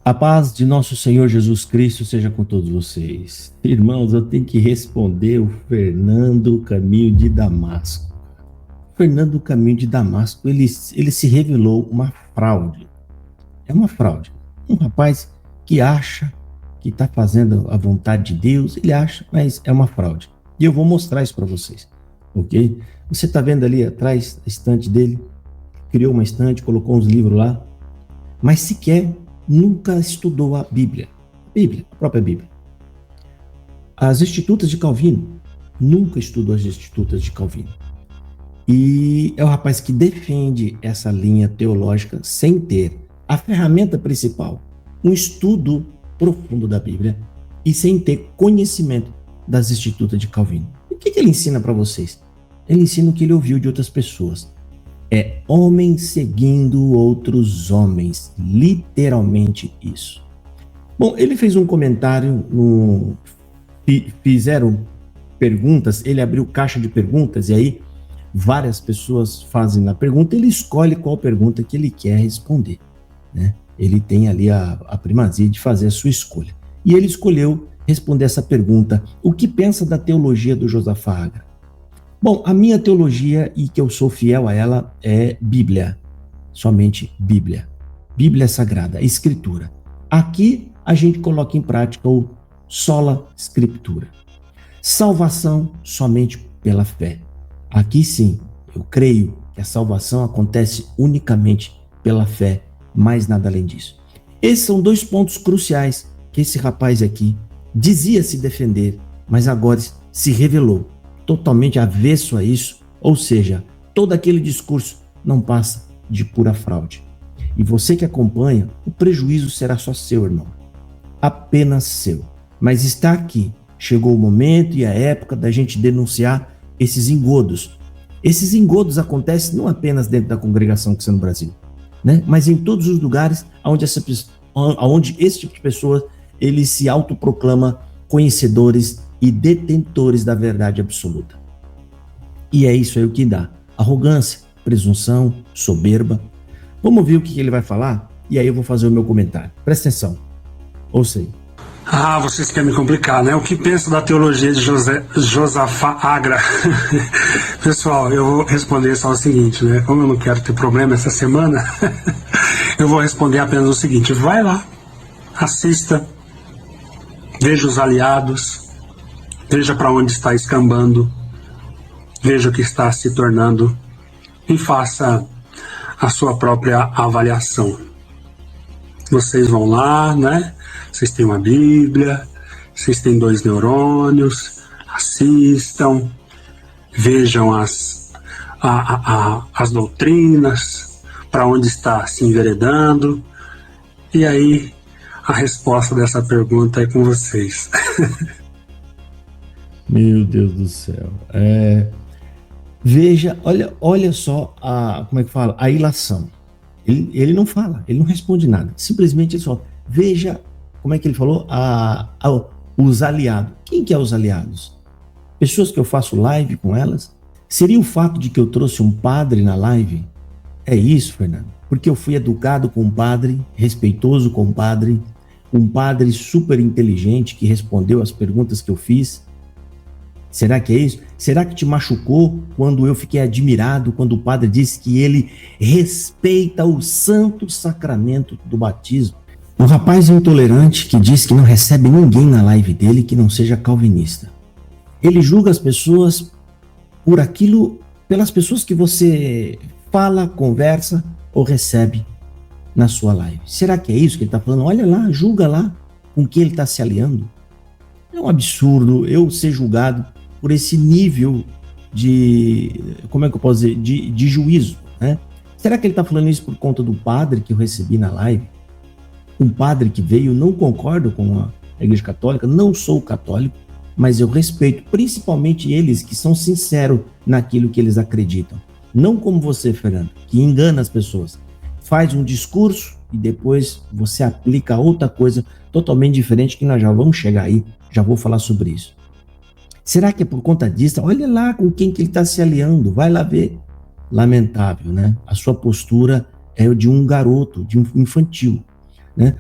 A paz de nosso Senhor Jesus Cristo seja com todos vocês. Irmãos, eu tenho que responder o Fernando Caminho de Damasco. Fernando Caminho de Damasco, ele se revelou uma fraude. É uma fraude. Um rapaz que acha que está fazendo a vontade de Deus, ele acha, mas é uma fraude. E eu vou mostrar isso para vocês, ok? Você está vendo ali atrás da estante dele? Criou uma estante, colocou uns livros lá, mas sequer nunca estudou a Bíblia, a própria Bíblia. As Institutas de Calvino, nunca estudou as Institutas de Calvino. E é o rapaz que defende essa linha teológica sem ter a ferramenta principal, um estudo profundo da Bíblia e sem ter conhecimento das Institutas de Calvino. E o que ele ensina para vocês? Ele ensina o que ele ouviu de outras pessoas. É homem seguindo outros homens, literalmente isso. Bom, ele fez um comentário, fizeram perguntas, ele abriu caixa de perguntas e aí várias pessoas fazem a pergunta, ele escolhe qual pergunta que ele quer responder, né? Ele tem ali a primazia de fazer a sua escolha. E ele escolheu responder essa pergunta: o que pensa da teologia do Josafá Agra? Bom, a minha teologia, e que eu sou fiel a ela, é Bíblia. Somente Bíblia. Bíblia Sagrada, Escritura. Aqui a gente coloca em prática o sola Scriptura. Salvação somente pela fé. Aqui sim, eu creio que a salvação acontece unicamente pela fé, mais nada além disso. Esses são dois pontos cruciais que esse rapaz aqui dizia se defender, mas agora se revelou totalmente avesso a isso, ou seja, todo aquele discurso não passa de pura fraude. E você que acompanha, o prejuízo será só seu, irmão. Apenas seu. Mas está aqui. Chegou o momento e a época da gente denunciar esses engodos. Esses engodos acontecem não apenas dentro da congregação cristã no Brasil, né? Mas em todos os lugares onde esse tipo de pessoa ele se autoproclama conhecedores e detentores da verdade absoluta. E é isso aí o que dá: arrogância, presunção, soberba. Vamos ver o que ele vai falar e aí eu vou fazer o meu comentário. Presta atenção. Ouça aí. Vocês querem me complicar, né? O que pensa da teologia de Josafá Agra? Pessoal, eu vou responder só o seguinte, né? Como eu não quero ter problema essa semana, eu vou responder apenas o seguinte: vai lá, assista, veja os aliados, veja para onde está escambando, veja o que está se tornando e faça a sua própria avaliação. Vocês vão lá, né? Vocês têm uma Bíblia, vocês têm 2 neurônios, assistam, vejam as doutrinas, para onde está se enveredando, e aí a resposta dessa pergunta é com vocês. Meu Deus do céu. Veja, olha só a ilação. Ele não fala, ele não responde nada. Simplesmente ele só veja, como é que ele falou? Os aliados. Quem que é os aliados? Pessoas que eu faço live com elas? Seria o fato de que eu trouxe um padre na live? É isso, Fernando? Porque eu fui educado com um padre, respeitoso com um padre super inteligente que respondeu as perguntas que eu fiz. Será que é isso? Será que te machucou quando eu fiquei admirado quando o padre disse que ele respeita o santo sacramento do batismo? Um rapaz intolerante que diz que não recebe ninguém na live dele que não seja calvinista. Ele julga as pessoas pelas pessoas que você fala, conversa ou recebe na sua live. Será que é isso que ele está falando? Olha lá, julga lá com quem ele está se aliando. É um absurdo eu ser julgado por esse nível de, como é que eu posso dizer, de juízo, né? Será que ele está falando isso por conta do padre que eu recebi na live? Um padre que veio, não concordo com a Igreja Católica, não sou católico, mas eu respeito principalmente eles que são sinceros naquilo que eles acreditam. Não como você, Fernando, que engana as pessoas. Faz um discurso e depois você aplica outra coisa totalmente diferente, que nós já vamos chegar aí, já vou falar sobre isso. Será que é por conta disso? Olha lá com quem que ele está se aliando, vai lá ver. Lamentável, né? A sua postura é de um garoto, de um infantil, né?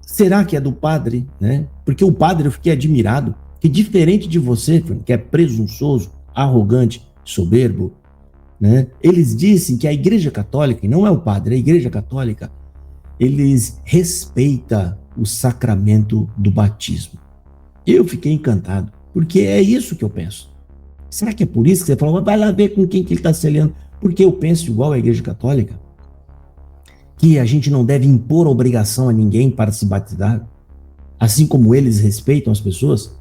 Será que é do padre, né? Porque o padre, eu fiquei admirado, que diferente de você, que é presunçoso, arrogante, soberbo, né? Eles dizem que a Igreja Católica, e não é o padre, é a Igreja Católica, eles respeitam o sacramento do batismo. Eu fiquei encantado, porque é isso que eu penso. Será que é por isso que você falou, vai lá ver com quem que ele está se aliando? Porque eu penso igual a Igreja Católica, que a gente não deve impor obrigação a ninguém para se batizar, assim como eles respeitam as pessoas,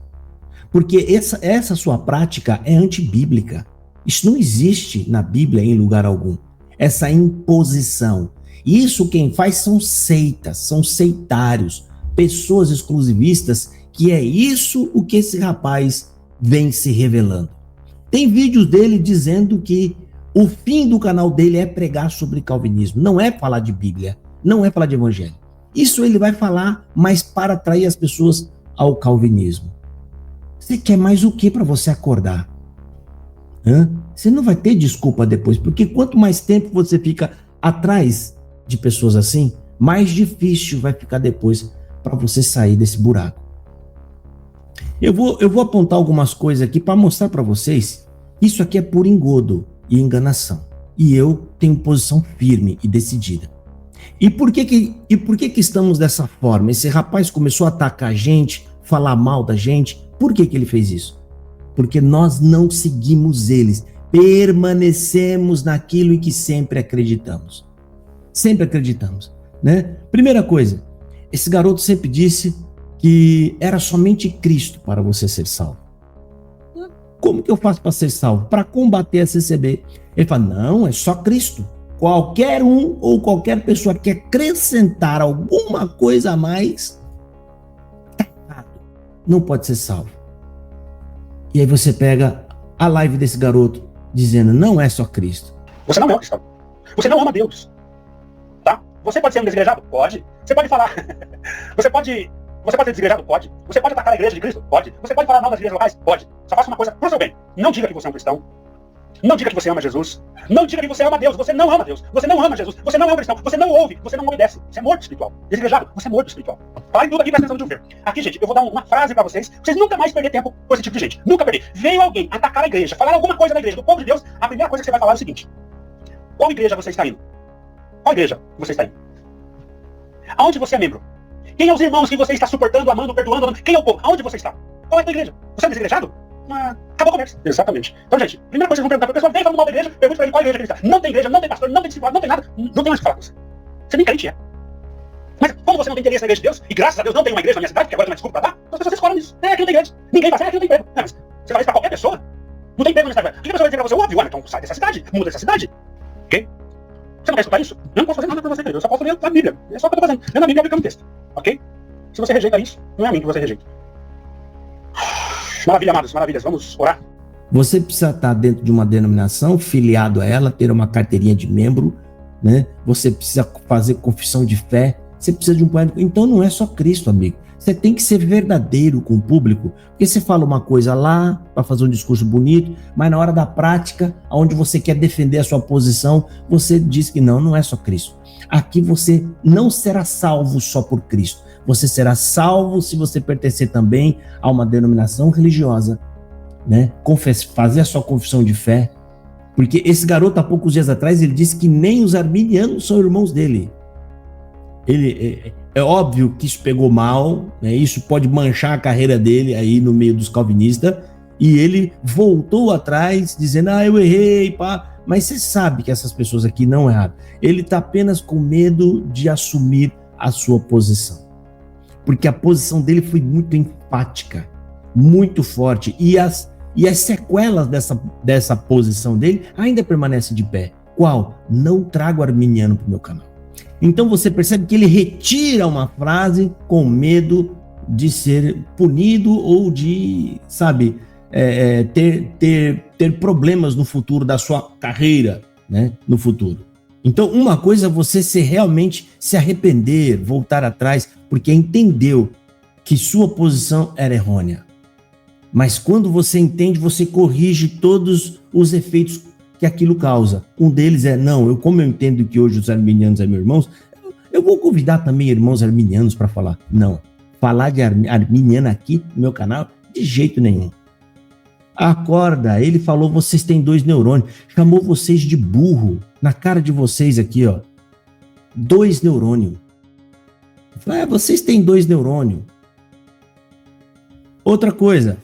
porque essa sua prática é antibíblica. Isso não existe na Bíblia em lugar algum. Essa imposição. Isso quem faz são seitas, são seitários, pessoas exclusivistas, que é isso o que esse rapaz vem se revelando. Tem vídeos dele dizendo que o fim do canal dele é pregar sobre calvinismo, não é falar de Bíblia, não é falar de evangelho. Isso ele vai falar, mas para atrair as pessoas ao calvinismo. Você quer mais o que para você acordar? Você não vai ter desculpa depois, porque quanto mais tempo você fica atrás de pessoas assim, mais difícil vai ficar depois para você sair desse buraco. Eu vou apontar algumas coisas aqui para mostrar para vocês. Isso aqui é por engodo e enganação. E eu tenho posição firme e decidida. E por que estamos dessa forma? Esse rapaz começou a atacar a gente, falar mal da gente. Por que ele fez isso? Porque nós não seguimos eles. Permanecemos naquilo em que sempre acreditamos. Sempre acreditamos, né? Primeira coisa, esse garoto sempre disse que era somente Cristo para você ser salvo. Como que eu faço para ser salvo? Para combater a CCB. Ele fala, não, é só Cristo. Qualquer um ou qualquer pessoa que acrescentar alguma coisa a mais, tá errado. Não pode ser salvo. E aí você pega a live desse garoto dizendo, não é só Cristo. Você não é um cristão. Você não ama Deus. Tá? Você pode ser um desigrejado? Pode. Você pode falar. Você pode ser desigrejado? Pode. Você pode atacar a igreja de Cristo? Pode. Você pode falar mal das igrejas locais? Pode. Só faça uma coisa pro seu bem. Não diga que você é um cristão. Não diga que você ama Jesus. Não diga que você ama Deus. Você não ama Deus. Você não ama Jesus. Você não é um cristão. Você não ouve. Você não obedece. Você é morto espiritual. Desigrejado. Você é morto espiritual. Parem tudo aqui, presta atenção de ouvir. Aqui, gente, eu vou dar uma frase pra vocês nunca mais perder tempo com esse tipo de gente. Nunca perder. Veio alguém atacar a igreja, falar alguma coisa da igreja, do povo de Deus, a primeira coisa que você vai falar é o seguinte. Qual igreja você está indo? Qual igreja você está indo? Aonde você é membro? Quem é os irmãos que você está suportando, amando, perdoando? Quem é o povo? Aonde você está? Qual é a tua igreja? Você é desigrejado? Acabou a conversa. Exatamente. Então, gente, primeira coisa que vocês vão perguntar para a pessoa, vem falando mal da igreja, pergunta para ele qual igreja que ele está. Não tem igreja, não tem pastor, não tem discipulado, não tem nada. Não tem mais o que falar com você. Você nem crente é. Mas como você não tem interesse na igreja de Deus, e graças a Deus não tem uma igreja na minha cidade, porque agora tem uma desculpa pra dar, as pessoas escolhem isso. Aqui não tem igreja. Ninguém vai sair, aqui não tem emprego. Não, mas você fala isso pra qualquer pessoa? Não tem emprego na cidade. O que a pessoa vai dizer pra você? Óbvio, então sai dessa cidade, muda dessa cidade. Ok? Você não quer escutar isso? Eu não posso fazer nada por você, eu só posso ler a Bíblia. É só o que eu tô fazendo. Lendo a Bíblia e aplicando o texto. Ok? Se você rejeita isso, não é a mim que você rejeita. Maravilha, amados, maravilhas. Vamos orar. Você precisa estar dentro de uma denominação, filiado a ela, ter uma carteirinha de membro, né? Você precisa fazer confissão de fé, você precisa de um poeta. Então não é só Cristo, amigo. Você tem que ser verdadeiro com o público, porque você fala uma coisa lá para fazer um discurso bonito, mas na hora da prática, onde você quer defender a sua posição, você diz que não é só Cristo. Aqui você não será salvo só por Cristo. Você será salvo se você pertencer também a uma denominação religiosa, né? Fazer a sua confissão de fé. Porque esse garoto, há poucos dias atrás, ele disse que nem os arminianos são irmãos dele. É óbvio que isso pegou mal, né? Isso pode manchar a carreira dele aí no meio dos calvinistas, e ele voltou atrás dizendo, eu errei, pá. Mas você sabe que essas pessoas aqui não erraram. Ele está apenas com medo de assumir a sua posição. Porque a posição dele foi muito enfática, muito forte, e as sequelas dessa posição dele ainda permanecem de pé. Qual? Não trago arminiano para o meu canal. Então você percebe que ele retira uma frase com medo de ser punido ou de, sabe, ter problemas no futuro da sua carreira, né, no futuro. Então uma coisa é você realmente se arrepender, voltar atrás, porque entendeu que sua posição era errônea. Mas quando você entende, você corrige todos os efeitos que aquilo causa. Um deles é, como eu entendo que hoje os arminianos são meus irmãos, Eu vou convidar também irmãos arminianos para falar. Não, falar de arminiana aqui no meu canal, de jeito nenhum. Acorda, ele falou, vocês têm 2 neurônios, chamou vocês de burro, na cara de vocês aqui, ó. 2 neurônios. Vocês têm 2 neurônios. Outra coisa,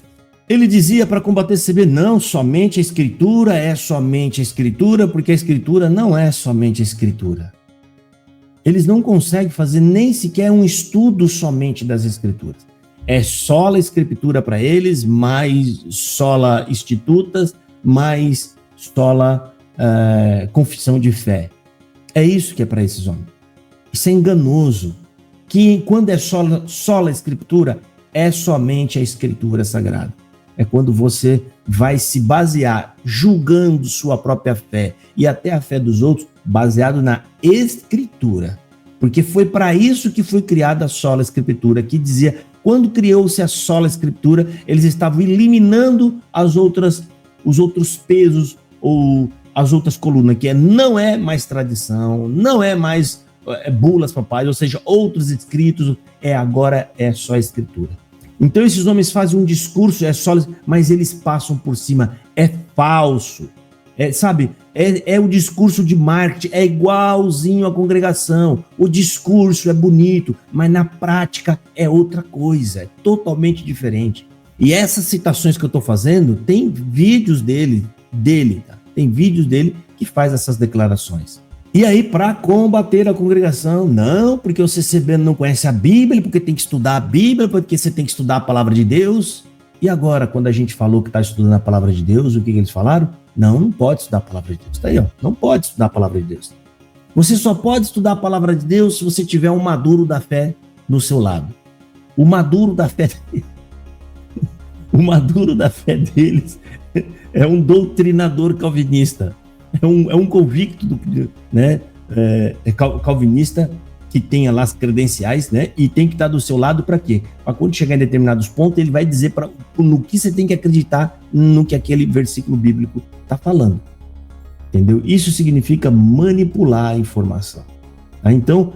ele dizia para combater esse CB, não, somente a escritura é somente a escritura, porque a escritura não é somente a escritura. Eles não conseguem fazer nem sequer um estudo somente das escrituras. É sola escritura para eles, mais sola institutas, mais sola confissão de fé. É isso que é para esses homens. Isso é enganoso. Que quando é sola escritura, é somente a escritura sagrada. É quando você vai se basear, julgando sua própria fé e até a fé dos outros, baseado na escritura. Porque foi para isso que foi criada a sola escritura, que dizia, quando criou-se a sola escritura, eles estavam eliminando os outros pesos ou as outras colunas, que não é mais tradição, não é mais bulas papais, ou seja, outros escritos, agora é só a escritura. Então esses homens fazem um discurso, sólido, mas eles passam por cima, é falso. É o discurso de marketing, é igualzinho à congregação. O discurso é bonito, mas na prática é outra coisa, é totalmente diferente. E essas citações que eu estou fazendo, tem vídeos dele, tá? Tem vídeos dele que faz essas declarações. E aí, para combater a congregação, não, porque o CCB não conhece a Bíblia, porque tem que estudar a Bíblia, porque você tem que estudar a palavra de Deus. E agora, quando a gente falou que está estudando a palavra de Deus, o que eles falaram? Não pode estudar a palavra de Deus. Está aí, ó. Não pode estudar a palavra de Deus. Você só pode estudar a palavra de Deus se você tiver um maduro da fé no seu lado. O maduro da fé deles é um doutrinador calvinista. É um convicto, né? Calvinista que tenha lá as credenciais, né? E tem que estar do seu lado para quê? Para quando chegar em determinados pontos, ele vai dizer no que você tem que acreditar no que aquele versículo bíblico está falando. Entendeu? Isso significa manipular a informação. Tá? Então,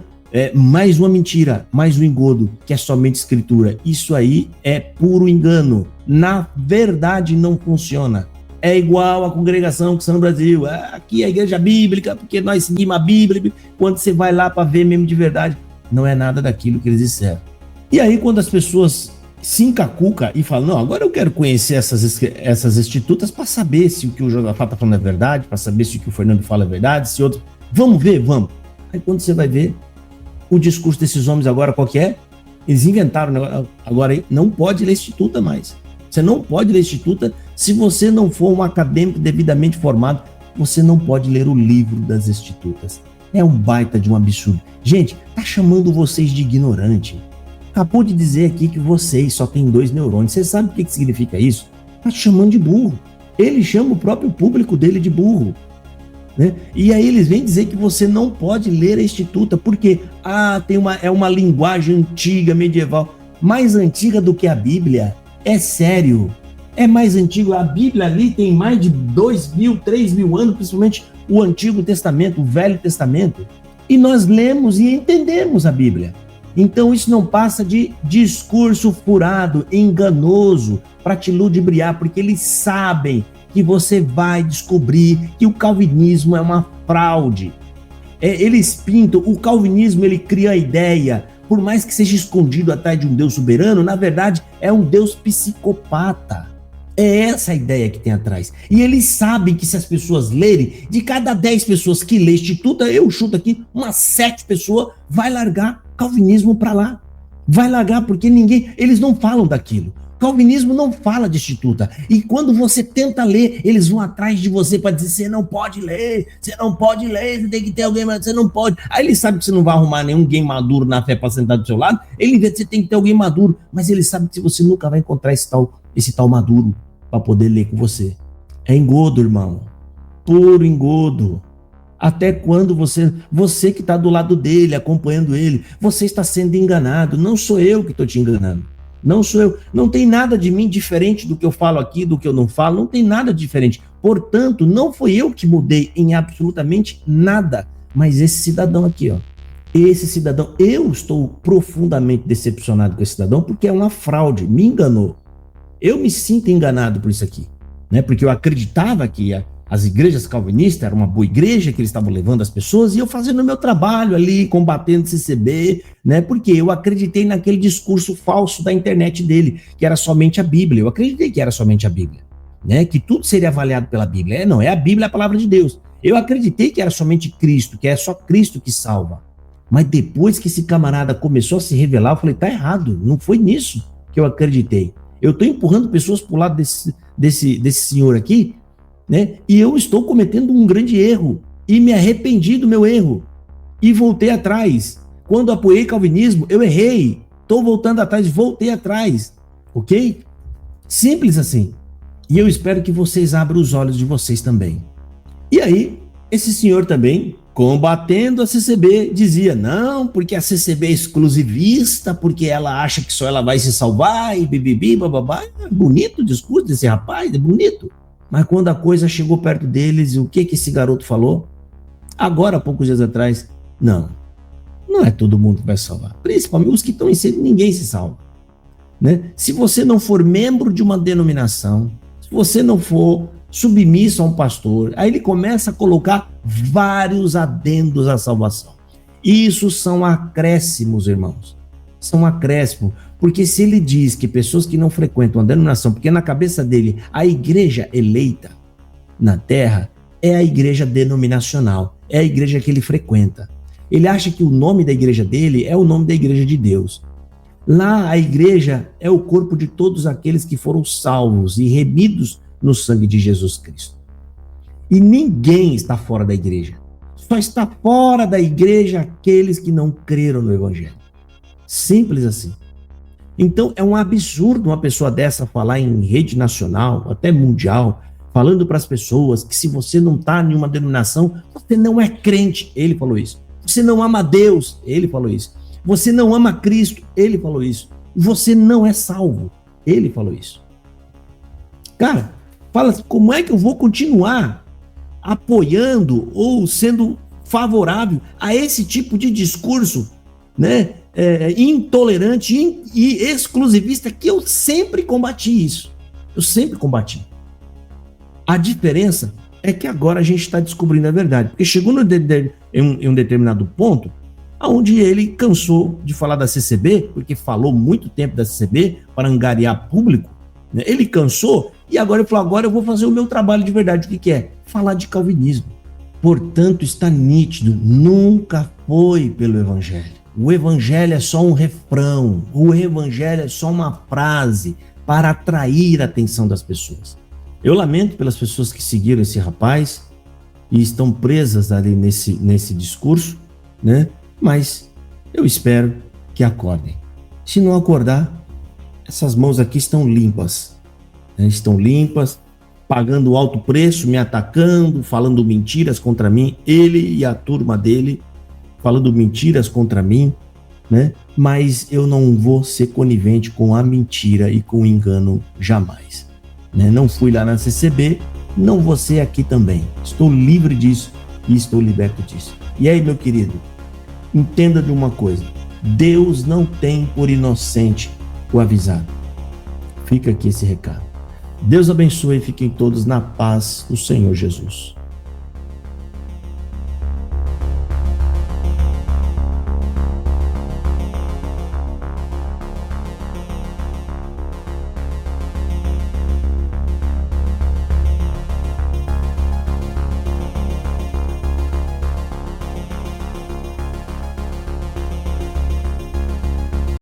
mais uma mentira, mais um engodo, que é somente escritura. Isso aí é puro engano. Na verdade, não funciona. É igual a congregação que está no Brasil. Aqui é a igreja bíblica, porque nós seguimos a Bíblia. Quando você vai lá para ver mesmo de verdade, não é nada daquilo que eles disseram. E aí, quando as pessoas se encacucam e falam, não, agora eu quero conhecer essas institutas para saber se o que o Josafá está falando é verdade, para saber se o que o Fernando fala é verdade, se outro... Vamos ver, vamos. Aí quando você vai ver, o discurso desses homens agora qual que é? Eles inventaram, agora não pode ler instituta mais. Você não pode ler instituta se você não for um acadêmico devidamente formado. Você não pode ler o livro das institutas. É um baita de um absurdo. Gente, tá chamando vocês de ignorante. Acabou de dizer aqui que vocês só têm 2 neurônios. Você sabe o que significa isso? Tá chamando de burro. Ele chama o próprio público dele de burro. Né? E aí eles vêm dizer que você não pode ler a instituta, porque é uma linguagem antiga, medieval, mais antiga do que a Bíblia. É sério, é mais antigo. A Bíblia ali tem mais de 2.000, 3.000 anos, principalmente o Antigo Testamento, o Velho Testamento. E nós lemos e entendemos a Bíblia. Então isso não passa de discurso furado, enganoso, para te ludibriar, porque eles sabem que você vai descobrir que o calvinismo é uma fraude. Eles pintam, o calvinismo ele cria a ideia, por mais que seja escondido atrás de um Deus soberano, na verdade é um Deus psicopata. É essa a ideia que tem atrás. E eles sabem que se as pessoas lerem, de cada 10 pessoas que lê instituta, eu chuto aqui, umas 7 pessoas vai largar calvinismo para lá. Vai largar porque eles não falam daquilo. Calvinismo não fala de instituta. E quando você tenta ler, eles vão atrás de você para dizer, você não pode ler, você tem que ter alguém, mas você não pode. Aí ele sabe que você não vai arrumar ninguém maduro na fé para sentar do seu lado, ele vê que você tem que ter alguém maduro, mas ele sabe que você nunca vai encontrar esse tal maduro para poder ler com você. É engodo, irmão. Puro engodo. Até quando você que está do lado dele, acompanhando ele, você está sendo enganado. Não sou eu que estou te enganando. Não sou eu. Não tem nada de mim diferente do que eu falo aqui, do que eu não falo. Não tem nada diferente. Portanto, não foi eu que mudei em absolutamente nada. Mas esse cidadão aqui, ó. Esse cidadão, eu estou profundamente decepcionado com esse cidadão porque é uma fraude, me enganou. Eu me sinto enganado por isso aqui, né? Porque eu acreditava que as igrejas calvinistas eram uma boa igreja, que eles estavam levando as pessoas, e eu fazendo o meu trabalho ali, combatendo o CCB, né? Porque eu acreditei naquele discurso falso da internet dele, que era somente a Bíblia. Eu acreditei que era somente a Bíblia, né? Que tudo seria avaliado pela Bíblia. Não, é a Bíblia, a palavra de Deus. Eu acreditei que era somente Cristo, que é só Cristo que salva. Mas depois que esse camarada começou a se revelar, eu falei, tá errado, não foi nisso que eu acreditei. Eu estou empurrando pessoas para o lado desse senhor aqui, né? E eu estou cometendo um grande erro, e me arrependi do meu erro, e voltei atrás. Quando apoiei calvinismo, eu errei, estou voltando atrás, voltei atrás, ok? Simples assim. E eu espero que vocês abram os olhos de vocês também. E aí, esse senhor também, combatendo a CCB, dizia, não, porque a CCB é exclusivista, porque ela acha que só ela vai se salvar, e bibibi, bababá. É bonito o discurso desse rapaz, é bonito. Mas quando a coisa chegou perto deles, o que esse garoto falou? Agora, há poucos dias atrás, não é todo mundo que vai salvar. Principalmente os que estão em cima, ninguém se salva, né? Se você não for membro de uma denominação, se você não for submisso a um pastor, aí ele começa a colocar vários adendos à salvação. Isso são acréscimos, irmãos. São acréscimos. Porque se ele diz que pessoas que não frequentam a denominação, porque na cabeça dele a igreja eleita na terra é a igreja denominacional, é a igreja que ele frequenta. Ele acha que o nome da igreja dele é o nome da igreja de Deus. Lá a igreja é o corpo de todos aqueles que foram salvos e remidos no sangue de Jesus Cristo. E ninguém está fora da igreja. Só está fora da igreja aqueles que não creram no evangelho. Simples assim. Então é um absurdo uma pessoa dessa falar em rede nacional, até mundial, falando para as pessoas que se você não está em uma denominação, você não é crente. Ele falou isso. Você não ama Deus. Ele falou isso. Você não ama Cristo. Ele falou isso. Você não é salvo. Ele falou isso. Cara, fala assim, como é que eu vou continuar apoiando ou sendo favorável a esse tipo de discurso, né? Intolerante e exclusivista, que eu sempre combati isso. Eu sempre combati. A diferença é que agora a gente está descobrindo a verdade. Porque chegou em um determinado ponto onde ele cansou de falar da CCB, porque falou muito tempo da CCB para angariar público, né? Ele cansou e agora ele falou, agora eu vou fazer o meu trabalho de verdade. O que é? Falar de calvinismo. Portanto, está nítido, nunca foi pelo evangelho. O evangelho é só um refrão, o evangelho é só uma frase para atrair a atenção das pessoas. Eu lamento pelas pessoas que seguiram esse rapaz e estão presas ali nesse discurso, né? Mas eu espero que acordem. Se não acordar, essas mãos aqui estão limpas, né? Estão limpas, pagando alto preço, me atacando, falando mentiras contra mim, ele e a turma dele, falando mentiras contra mim, né? Mas eu não vou ser conivente com a mentira e com o engano jamais, né? Não fui lá na CCB, não vou ser aqui também. Estou livre disso e estou liberto disso. E aí, meu querido, entenda de uma coisa, Deus não tem por inocente o avisado. Fica aqui esse recado. Deus abençoe e fiquem todos na paz do Senhor Jesus.